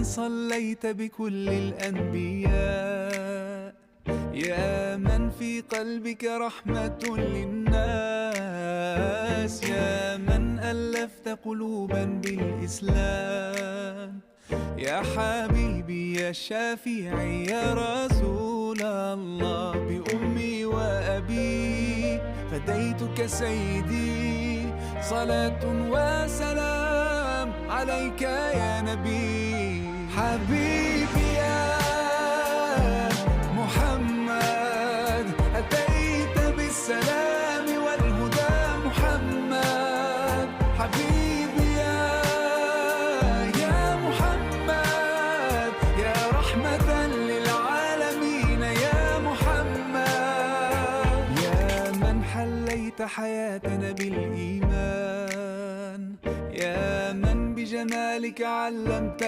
من صليت بكل الأنبياء، يا من في قلبك رحمة للناس، يا من ألفت قلوبا بالإسلام، يا حبيبي يا شافعي يا رسول الله، بأمي وأبي فديتك سيدي، صلاة وسلام عليك يا نبي. حبيبي يا محمد أتيت بالسلام والهدى محمد، حبيبي يا محمد يا رحمة للعالمين يا محمد، يا من حليت حياتنا بالإيمان، يا من بجمالك علمت